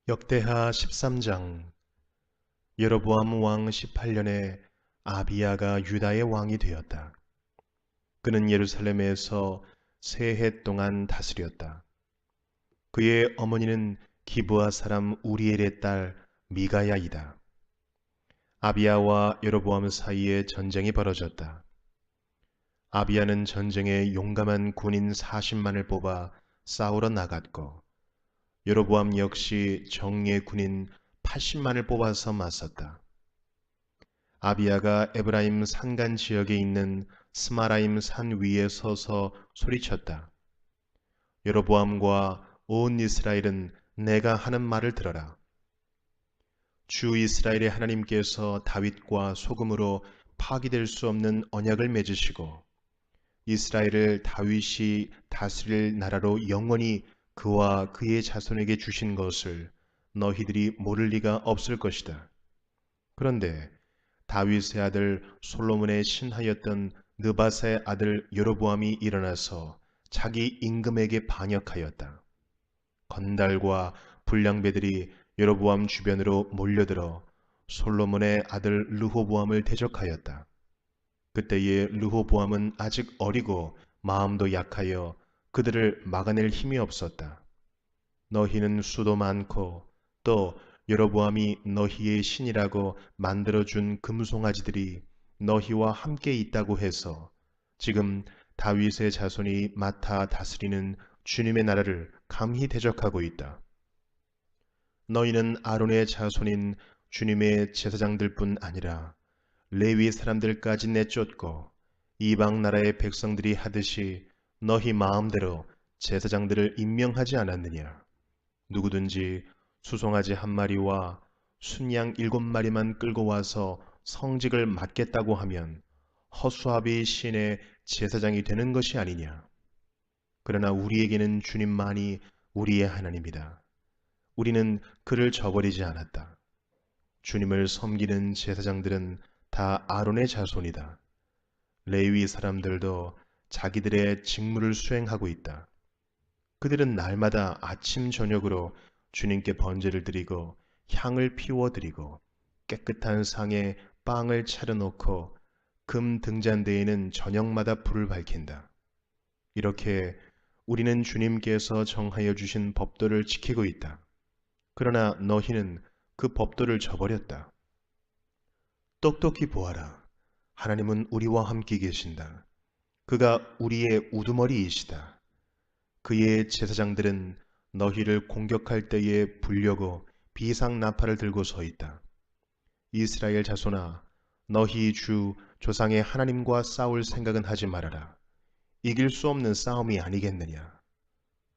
역대하 13장. 여로보암 왕 18년에 아비야가 유다의 왕이 되었다. 그는 예루살렘에서 세 해 동안 다스렸다. 그의 어머니는 기브아 사람 우리엘의 딸 미가야이다. 아비야와 여로보암 사이에 전쟁이 벌어졌다. 아비야는 전쟁에 용감한 군인 40만을 뽑아 싸우러 나갔고, 여로보암 역시 정예 군인 80만을 뽑아서 맞섰다. 아비야가 에브라임 산간 지역에 있는 스마라임 산 위에 서서 소리쳤다. 여로보암과 온 이스라엘은 내가 하는 말을 들어라. 주 이스라엘의 하나님께서 다윗과 소금으로 파기될 수 없는 언약을 맺으시고 이스라엘을 다윗이 다스릴 나라로 영원히 그와 그의 자손에게 주신 것을 너희들이 모를 리가 없을 것이다. 그런데 다윗의 아들 솔로몬의 신하였던 느밧의 아들 여로보암이 일어나서 자기 임금에게 반역하였다. 건달과 불량배들이 여로보암 주변으로 몰려들어 솔로몬의 아들 르호보암을 대적하였다. 그때에 르호보암은 아직 어리고 마음도 약하여 그들을 막아낼 힘이 없었다. 너희는 수도 많고 또 여로보암이 너희의 신이라고 만들어준 금송아지들이 너희와 함께 있다고 해서 지금 다윗의 자손이 맡아 다스리는 주님의 나라를 감히 대적하고 있다. 너희는 아론의 자손인 주님의 제사장들뿐 아니라 레위 사람들까지 내쫓고 이방 나라의 백성들이 하듯이 너희 마음대로 제사장들을 임명하지 않았느냐? 누구든지 수송아지 한 마리와 순양 7마리만 끌고 와서 성직을 맡겠다고 하면 허수아비 신의 제사장이 되는 것이 아니냐? 그러나 우리에게는 주님만이 우리의 하나님이다. 우리는 그를 저버리지 않았다. 주님을 섬기는 제사장들은 다 아론의 자손이다. 레위 사람들도 자기들의 직무를 수행하고 있다. 그들은 날마다 아침 저녁으로 주님께 번제를 드리고 향을 피워 드리고 깨끗한 상에 빵을 차려놓고 금 등잔대에는 저녁마다 불을 밝힌다. 이렇게 우리는 주님께서 정하여 주신 법도를 지키고 있다. 그러나 너희는 그 법도를 저버렸다. 똑똑히 보아라. 하나님은 우리와 함께 계신다. 그가 우리의 우두머리이시다. 그의 제사장들은 너희를 공격할 때에 불려고 비상 나팔을 들고 서 있다. 이스라엘 자손아, 너희 주 조상의 하나님과 싸울 생각은 하지 말아라. 이길 수 없는 싸움이 아니겠느냐.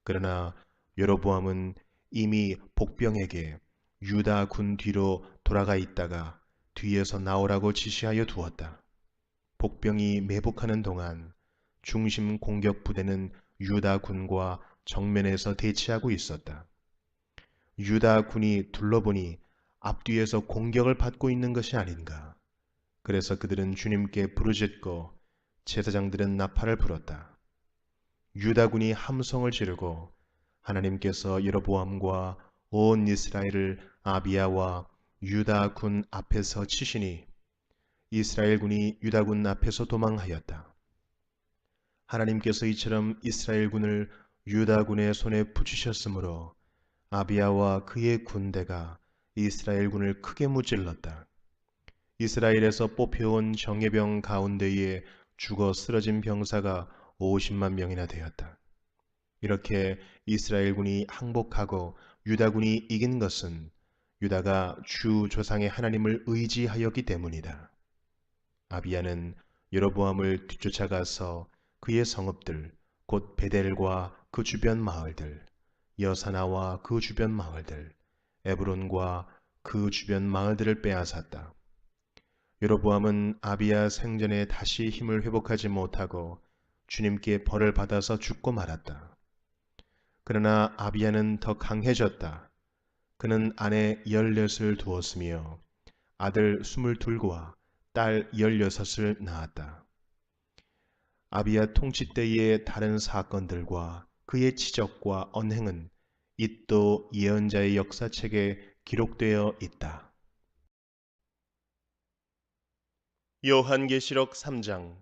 그러나 여로보암은 이미 복병에게 유다 군 뒤로 돌아가 있다가 뒤에서 나오라고 지시하여 두었다. 복병이 매복하는 동안 중심 공격 부대는 유다 군과 정면에서 대치하고 있었다. 유다 군이 둘러보니 앞뒤에서 공격을 받고 있는 것이 아닌가. 그래서 그들은 주님께 부르짖고 제사장들은 나팔을 불었다. 유다 군이 함성을 지르고 하나님께서 여로보암과 온 이스라엘을 아비야와 유다 군 앞에서 치시니 이스라엘 군이 유다 군 앞에서 도망하였다. 하나님께서 이처럼 이스라엘 군을 유다 군의 손에 붙이셨으므로 아비야와 그의 군대가 이스라엘 군을 크게 무찔렀다. 이스라엘에서 뽑혀온 정예병 가운데에 죽어 쓰러진 병사가 50만 명이나 되었다. 이렇게 이스라엘 군이 항복하고 유다 군이 이긴 것은 유다가 주 조상의 하나님을 의지하였기 때문이다. 아비야는 여로보암을 뒤쫓아가서 그의 성읍들 곧 베델과 그 주변 마을들, 여사나와 그 주변 마을들, 에브론과 그 주변 마을들을 빼앗았다. 여로보암은 아비야 생전에 다시 힘을 회복하지 못하고 주님께 벌을 받아서 죽고 말았다. 그러나 아비야는 더 강해졌다. 그는 아내 16을 두었으며 아들 22과 딸 16을 낳았다. 아비야 통치 때의 다른 사건들과 그의 치적과 언행은 잇도 예언자의 역사책에 기록되어 있다. 요한계시록 3장.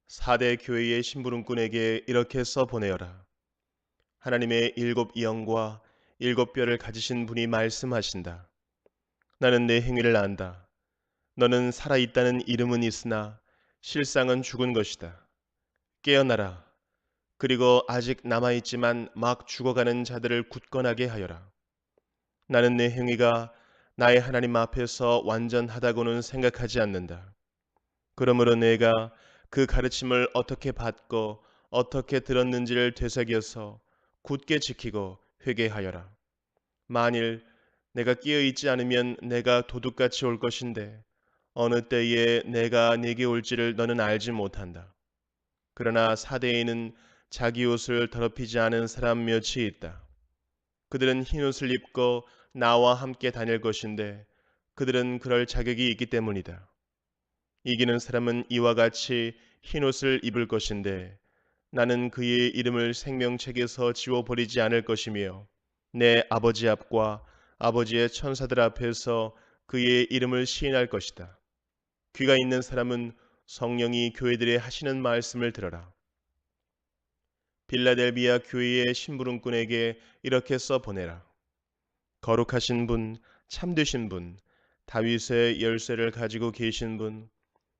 4대 교회의 심부름꾼에게 이렇게 써보내어라. 하나님의 7 영과 7 뼈를 가지신 분이 말씀하신다. 나는 내 행위를 안다. 너는 살아있다는 이름은 있으나 실상은 죽은 것이다. 깨어나라. 그리고 아직 남아있지만 막 죽어가는 자들을 굳건하게 하여라. 나는 내 행위가 나의 하나님 앞에서 완전하다고는 생각하지 않는다. 그러므로 내가 그 가르침을 어떻게 받고 어떻게 들었는지를 되새겨서 굳게 지키고 회개하여라. 만일 내가 끼어있지 않으면 내가 도둑같이 올 것인데 어느 때에 내가 네게 올지를 너는 알지 못한다. 그러나 사대에는 자기 옷을 더럽히지 않은 사람 몇이 있다. 그들은 흰 옷을 입고 나와 함께 다닐 것인데 그들은 그럴 자격이 있기 때문이다. 이기는 사람은 이와 같이 흰 옷을 입을 것인데 나는 그의 이름을 생명책에서 지워버리지 않을 것이며 내 아버지 앞과 아버지의 천사들 앞에서 그의 이름을 시인할 것이다. 귀가 있는 사람은 성령이 교회들에 하시는 말씀을 들어라. 빌라델비아 교회의 심부름꾼에게 이렇게 써보내라. 거룩하신 분, 참되신 분, 다윗의 열쇠를 가지고 계신 분,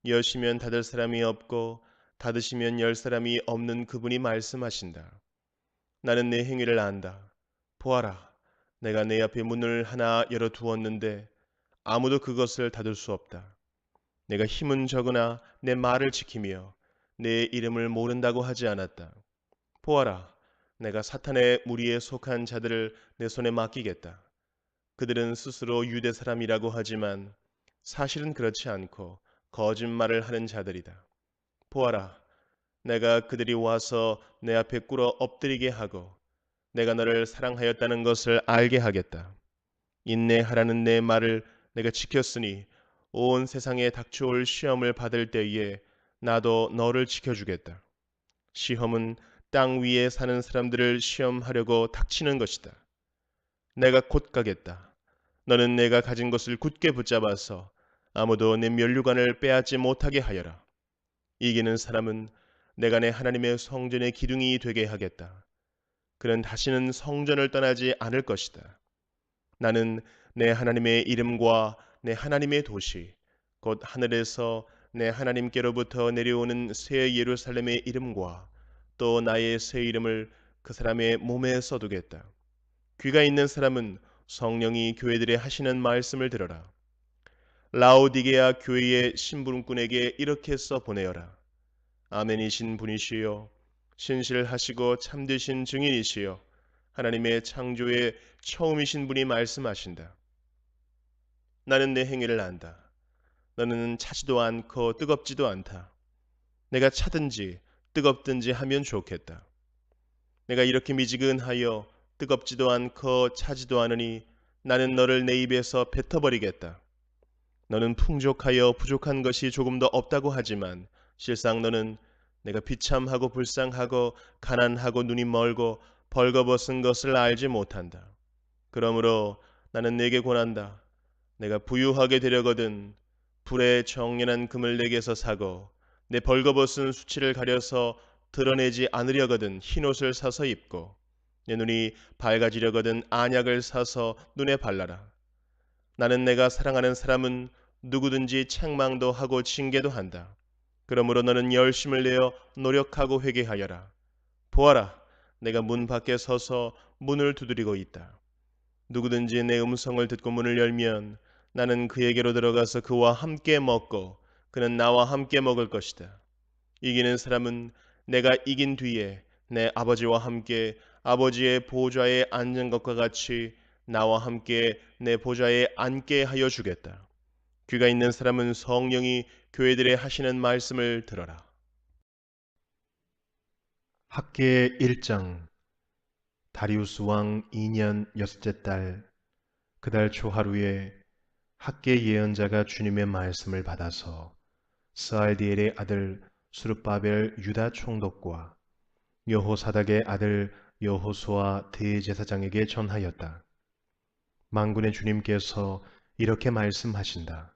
여시면 닫을 사람이 없고 닫으시면 열 사람이 없는 그분이 말씀하신다. 나는 내 행위를 안다. 보아라, 내가 내 앞에 문을 하나 열어두었는데 아무도 그것을 닫을 수 없다. 내가 힘은 적으나 내 말을 지키며 내 이름을 모른다고 하지 않았다. 보아라, 내가 사탄의 무리에 속한 자들을 내 손에 맡기겠다. 그들은 스스로 유대 사람이라고 하지만 사실은 그렇지 않고 거짓말을 하는 자들이다. 보아라, 내가 그들이 와서 내 앞에 꿇어 엎드리게 하고 내가 너를 사랑하였다는 것을 알게 하겠다. 인내하라는 내 말을 내가 지켰으니 온 세상에 닥쳐올 시험을 받을 때에 나도 너를 지켜주겠다. 시험은 땅 위에 사는 사람들을 시험하려고 닥치는 것이다. 내가 곧 가겠다. 너는 내가 가진 것을 굳게 붙잡아서 아무도 내 면류관을 빼앗지 못하게 하여라. 이기는 사람은 내가 내 하나님의 성전의 기둥이 되게 하겠다. 그는 다시는 성전을 떠나지 않을 것이다. 나는 내 하나님의 이름과 내 하나님의 도시, 곧 하늘에서 내 하나님께로부터 내려오는 새 예루살렘의 이름과 또 나의 새 이름을 그 사람의 몸에 써두겠다. 귀가 있는 사람은 성령이 교회들에 하시는 말씀을 들어라. 라오디게아 교회의 심부름꾼에게 이렇게 써 보내어라. 아멘이신 분이시여, 신실하시고 참되신 증인이시여, 하나님의 창조의 처음이신 분이 말씀하신다. 나는 내 행위를 안다. 너는 차지도 않고 뜨겁지도 않다. 내가 차든지 뜨겁든지 하면 좋겠다. 내가 이렇게 미지근하여 뜨겁지도 않고 차지도 않으니 나는 너를 내 입에서 뱉어버리겠다. 너는 풍족하여 부족한 것이 조금도 없다고 하지만 실상 너는 내가 비참하고 불쌍하고 가난하고 눈이 멀고 벌거벗은 것을 알지 못한다. 그러므로 나는 내게 권한다. 내가 부유하게 되려거든 불에 정연한 금을 내게서 사고 내 벌거벗은 수치를 가려서 드러내지 않으려거든 흰옷을 사서 입고 내 눈이 밝아지려거든 안약을 사서 눈에 발라라. 나는 내가 사랑하는 사람은 누구든지 책망도 하고 징계도 한다. 그러므로 너는 열심을 내어 노력하고 회개하여라. 보아라, 내가 문 밖에 서서 문을 두드리고 있다. 누구든지 내 음성을 듣고 문을 열면 나는 그에게로 들어가서 그와 함께 먹고 그는 나와 함께 먹을 것이다. 이기는 사람은 내가 이긴 뒤에 내 아버지와 함께 아버지의 보좌에 앉은 것과 같이 나와 함께 내 보좌에 앉게 하여 주겠다. 귀가 있는 사람은 성령이 교회들에 하시는 말씀을 들어라. 학계 1장. 다리우스 왕 2년 여섯째 달 그달 초하루에 학계 예언자가 주님의 말씀을 받아서 스알디엘의 아들 수룹바벨 유다 총독과 여호사닥의 아들 여호수아 대제사장에게 전하였다. 만군의 주님께서 이렇게 말씀하신다.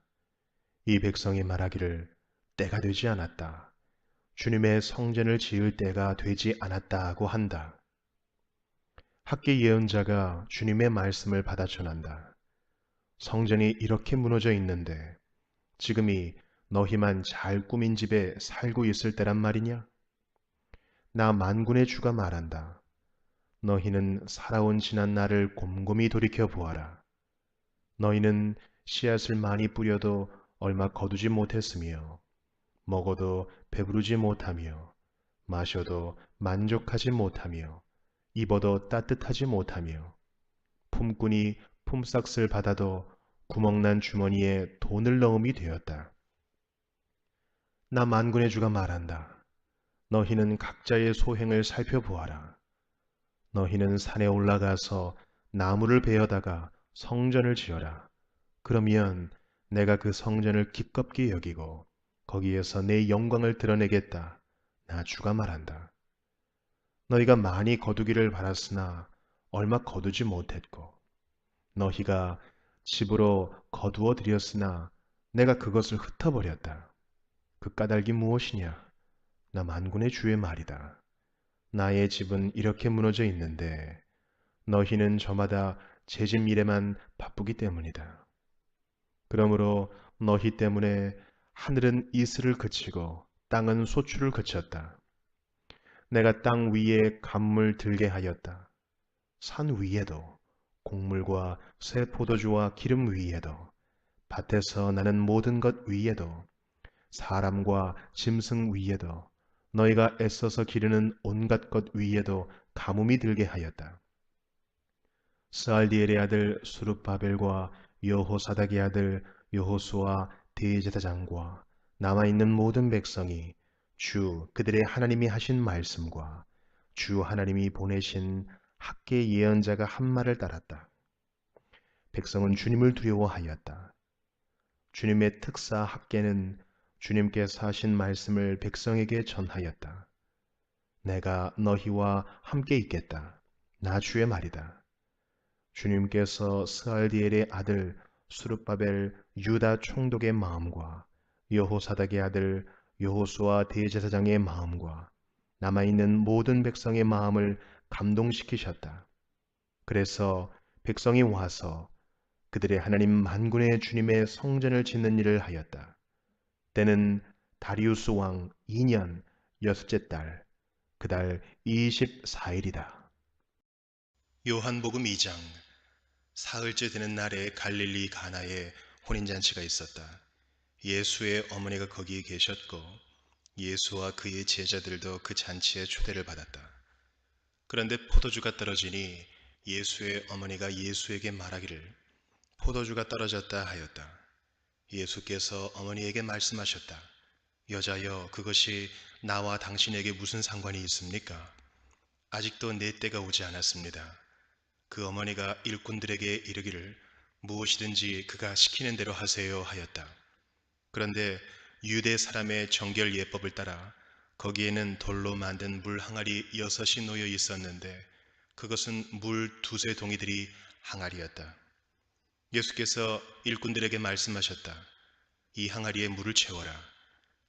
이 백성이 말하기를 때가 되지 않았다. 주님의 성전을 지을 때가 되지 않았다고 한다. 학계 예언자가 주님의 말씀을 받아 전한다. 성전이 이렇게 무너져 있는데 지금이 너희만 잘 꾸민 집에 살고 있을 때란 말이냐? 나 만군의 주가 말한다. 너희는 살아온 지난 날을 곰곰이 돌이켜 보아라. 너희는 씨앗을 많이 뿌려도 얼마 거두지 못했으며 먹어도 배부르지 못하며 마셔도 만족하지 못하며 입어도 따뜻하지 못하며 품꾼이 품삯을 받아도 구멍난 주머니에 돈을 넣음이 되었다. 나 만군의 주가 말한다. 너희는 각자의 소행을 살펴보아라. 너희는 산에 올라가서 나무를 베어다가 성전을 지어라. 그러면 내가 그 성전을 기껍게 여기고 거기에서 내 영광을 드러내겠다. 나 주가 말한다. 너희가 많이 거두기를 바랐으나 얼마 거두지 못했고 너희가 집으로 거두어 들였으나 내가 그것을 흩어버렸다. 그 까닭이 무엇이냐? 나 만군의 주의 말이다. 나의 집은 이렇게 무너져 있는데 너희는 저마다 제 집 일에만 바쁘기 때문이다. 그러므로 너희 때문에 하늘은 이슬을 그치고 땅은 소출을 그쳤다. 내가 땅 위에 간물 들게 하였다. 산 위에도 곡물과 새 포도주와 기름 위에도 밭에서 나는 모든 것 위에도 사람과 짐승 위에도 너희가 애써서 기르는 온갖 것 위에도 가뭄이 들게 하였다. 스알디엘의 아들 수룹바벨과 여호사닥의 아들 여호수아 대제사장과 남아있는 모든 백성이 주 그들의 하나님이 하신 말씀과 주 하나님이 보내신 학계 예언자가 한 말을 따랐다. 백성은 주님을 두려워하였다. 주님의 특사 학계는 주님께서 하신 말씀을 백성에게 전하였다. 내가 너희와 함께 있겠다. 나 주의 말이다. 주님께서 스알디엘의 아들 수룹바벨 유다 총독의 마음과 여호사닥의 아들 여호수아 대제사장의 마음과 남아있는 모든 백성의 마음을 감동시키셨다. 그래서 백성이 와서 그들의 하나님 만군의 주님의 성전을 짓는 일을 하였다. 때는 다리우스 왕 2년 여섯째 달, 그달 24일이다. 요한복음 2장. 사흘째 되는 날에 갈릴리 가나에 혼인잔치가 있었다. 예수의 어머니가 거기에 계셨고 예수와 그의 제자들도 그 잔치에 초대를 받았다. 그런데 포도주가 떨어지니 예수의 어머니가 예수에게 말하기를 포도주가 떨어졌다 하였다. 예수께서 어머니에게 말씀하셨다. 여자여, 그것이 나와 당신에게 무슨 상관이 있습니까? 아직도 내 때가 오지 않았습니다. 그 어머니가 일꾼들에게 이르기를 무엇이든지 그가 시키는 대로 하세요 하였다. 그런데 유대 사람의 정결 예법을 따라 거기에는 돌로 만든 물 항아리 6이 놓여 있었는데 그것은 물 2세 동이들이 항아리였다. 예수께서 일꾼들에게 말씀하셨다. 이 항아리에 물을 채워라.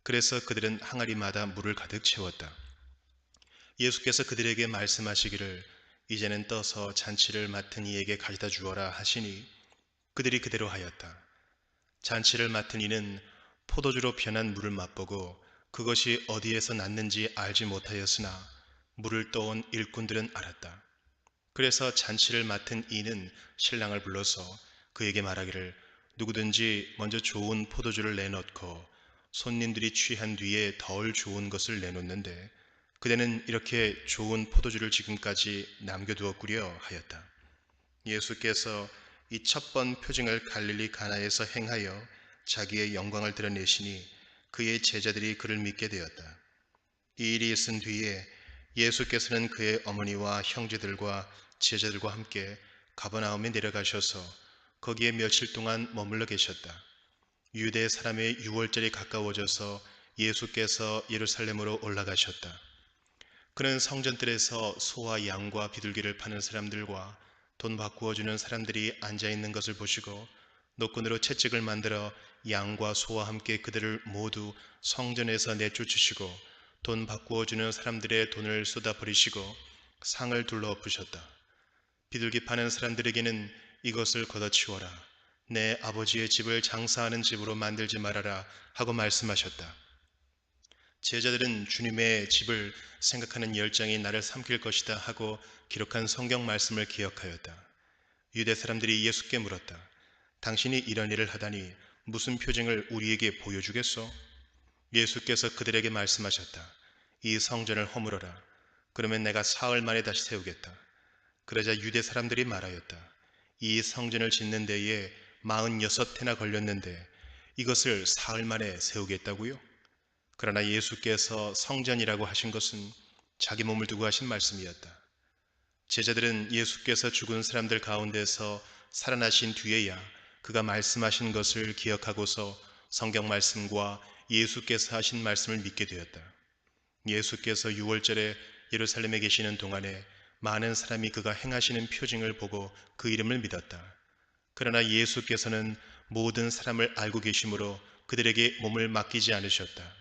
그래서 그들은 항아리마다 물을 가득 채웠다. 예수께서 그들에게 말씀하시기를 이제는 떠서 잔치를 맡은 이에게 가져다 주어라 하시니 그들이 그대로 하였다. 잔치를 맡은 이는 포도주로 변한 물을 맛보고 그것이 어디에서 났는지 알지 못하였으나 물을 떠온 일꾼들은 알았다. 그래서 잔치를 맡은 이는 신랑을 불러서 그에게 말하기를 누구든지 먼저 좋은 포도주를 내놓고 손님들이 취한 뒤에 덜 좋은 것을 내놓는데 그대는 이렇게 좋은 포도주를 지금까지 남겨두었구려 하였다. 예수께서 이 첫 번 표징을 갈릴리 가나에서 행하여 자기의 영광을 드러내시니 그의 제자들이 그를 믿게 되었다. 이 일이 있은 뒤에 예수께서는 그의 어머니와 형제들과 제자들과 함께 가버나움에 내려가셔서 거기에 며칠 동안 머물러 계셨다. 유대 사람의 유월절이 가까워져서 예수께서 예루살렘으로 올라가셨다. 그는 성전들에서 소와 양과 비둘기를 파는 사람들과 돈 바꾸어 주는 사람들이 앉아 있는 것을 보시고 노끈으로 채찍을 만들어 양과 소와 함께 그들을 모두 성전에서 내쫓으시고 돈 바꾸어 주는 사람들의 돈을 쏟아 버리시고 상을 둘러 엎으셨다. 비둘기 파는 사람들에게는 이것을 걷어치워라. 내 아버지의 집을 장사하는 집으로 만들지 말아라 하고 말씀하셨다. 제자들은 주님의 집을 생각하는 열정이 나를 삼킬 것이다 하고 기록한 성경 말씀을 기억하였다. 유대 사람들이 예수께 물었다. 당신이 이런 일을 하다니 무슨 표징을 우리에게 보여주겠소? 예수께서 그들에게 말씀하셨다. 이 성전을 허물어라. 그러면 내가 사흘 만에 다시 세우겠다. 그러자 유대 사람들이 말하였다. 이 성전을 짓는 데에 46해나 걸렸는데 이것을 사흘 만에 세우겠다고요? 그러나 예수께서 성전이라고 하신 것은 자기 몸을 두고 하신 말씀이었다. 제자들은 예수께서 죽은 사람들 가운데서 살아나신 뒤에야 그가 말씀하신 것을 기억하고서 성경 말씀과 예수께서 하신 말씀을 믿게 되었다. 예수께서 6월절에 예루살렘에 계시는 동안에 많은 사람이 그가 행하시는 표징을 보고 그 이름을 믿었다. 그러나 예수께서는 모든 사람을 알고 계시므로 그들에게 몸을 맡기지 않으셨다.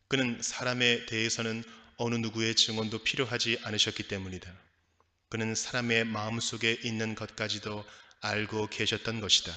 그는 사람에 대해서는 어느 누구의 증언도 필요하지 않으셨기 때문이다. 그는 사람의 마음속에 있는 것까지도 알고 계셨던 것이다.